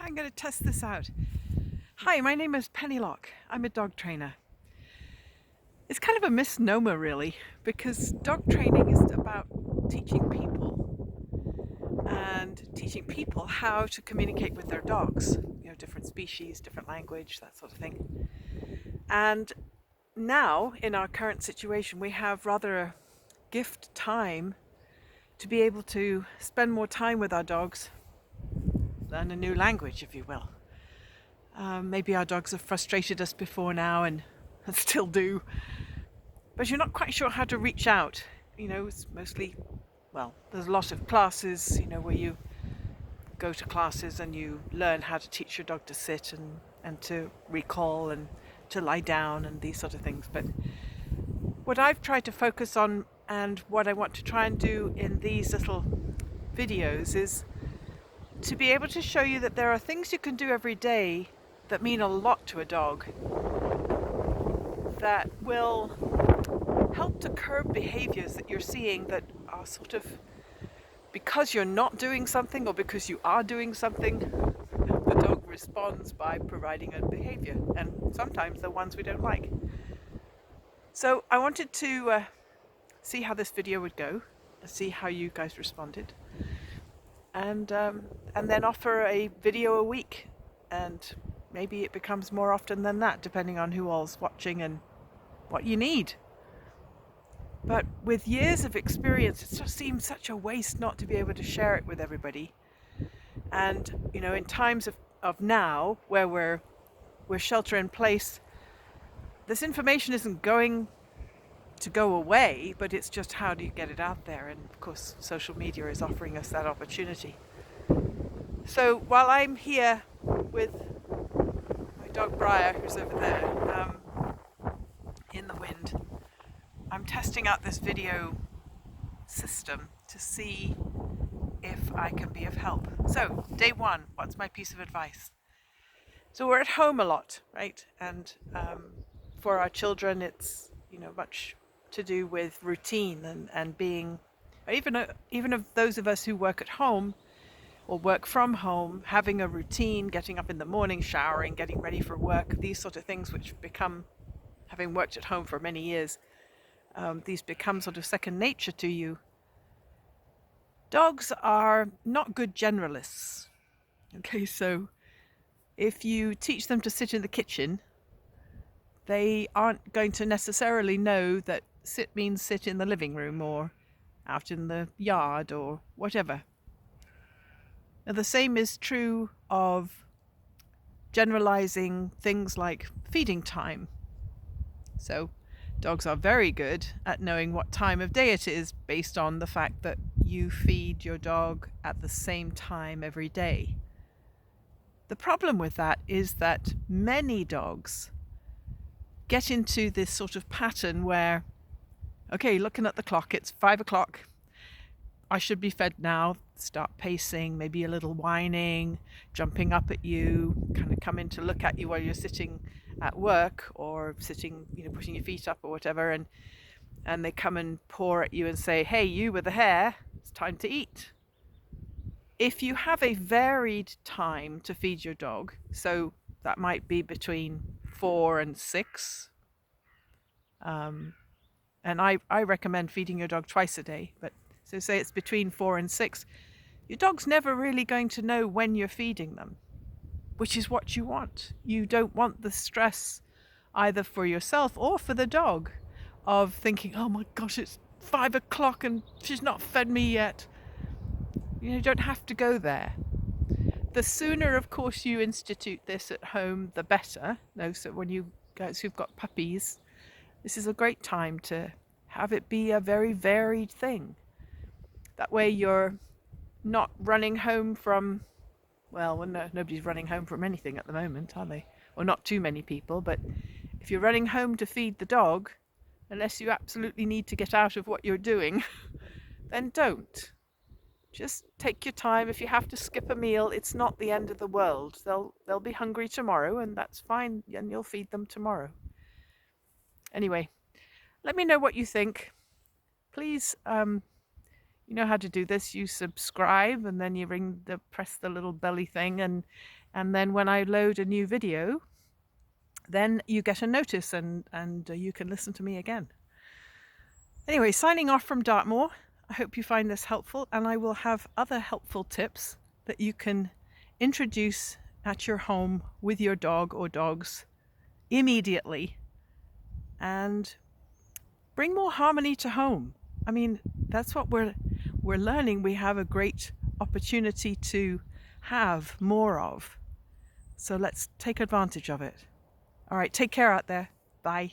I'm going to test this out. Hi, my name is Penny Locke. I'm a dog trainer. It's kind of a misnomer, really, because dog training is about teaching people how to communicate with their dogs. Different species, different language, that sort of thing. And now, in our current situation, we have rather a gift time to be able to spend more time with our dogs, learn a new language, if you will. Maybe our dogs have frustrated us before now and still do, but you're not quite sure how to reach out. It's mostly, there's a lot of classes, where you go to classes and you learn how to teach your dog to sit and to recall and to lie down and these sort of things. But what I've tried to focus on and what I want to try and do in these little videos is to be able to show you that there are things you can do every day that mean a lot to a dog, that will help to curb behaviors that you're seeing that are sort of because you're not doing something or because you are doing something, the dog responds by providing a behavior, and sometimes they're ones we don't like. So I wanted to see how this video would go, see how you guys responded, and then offer a video a week, and maybe it becomes more often than that, depending on who all's watching and what you need. But with years of experience, it just seems such a waste not to be able to share it with everybody. And in times of now, where we're shelter in place, this information isn't going to go away, but it's just how do you get it out there? And of course, social media is offering us that opportunity. So while I'm here with my dog Briar, who's over there, in the wind, I'm testing out this video system to see if I can be of help. So, day one, what's my piece of advice? So we're at home a lot, right? And for our children, it's much to do with routine and being, even of those of us who work at home or work from home, having a routine, getting up in the morning, showering, getting ready for work, these sort of things which become, having worked at home for many years, these become sort of second nature to you. Dogs are not good generalists. Okay, so if you teach them to sit in the kitchen, they aren't going to necessarily know that sit means sit in the living room or out in the yard or whatever. Now, the same is true of generalizing things like feeding time. So dogs are very good at knowing what time of day it is based on the fact that you feed your dog at the same time every day. The problem with that is that many dogs get into this sort of pattern where, okay, looking at the clock, it's 5 o'clock, I should be fed now, start pacing, maybe a little whining, jumping up at you, kind of come in to look at you while you're sitting at work or sitting, putting your feet up or whatever, and they come and paw at you and say, hey, you with the hair, it's time to eat. If you have a varied time to feed your dog, so that might be between 4 and 6, and I recommend feeding your dog twice a day, but so say it's between 4 and 6, your dog's never really going to know when you're feeding them, which is what you want. You don't want the stress either for yourself or for the dog of thinking, oh my gosh, it's 5 o'clock and she's not fed me yet. You don't have to go there. The sooner, of course, you institute this at home, the better. So when you guys who've got puppies, this is a great time to have it be a very varied thing. That way you're not running home from, nobody's running home from anything at the moment, are they? Or not too many people, but if you're running home to feed the dog, unless you absolutely need to get out of what you're doing, then don't. Just take your time. If you have to skip a meal, it's not the end of the world. They'll be hungry tomorrow, and that's fine, and you'll feed them tomorrow. Anyway, let me know what you think. Please, you know how to do this. You subscribe, and then you press the little belly thing, and And then when I load a new video, then you get a notice and you can listen to me again. Anyway, signing off from Dartmoor. I hope you find this helpful, and I will have other helpful tips that you can introduce at your home with your dog or dogs immediately and bring more harmony to home. I mean, that's what we're learning. We have a great opportunity to have more of. So let's take advantage of it. All right, take care out there. Bye.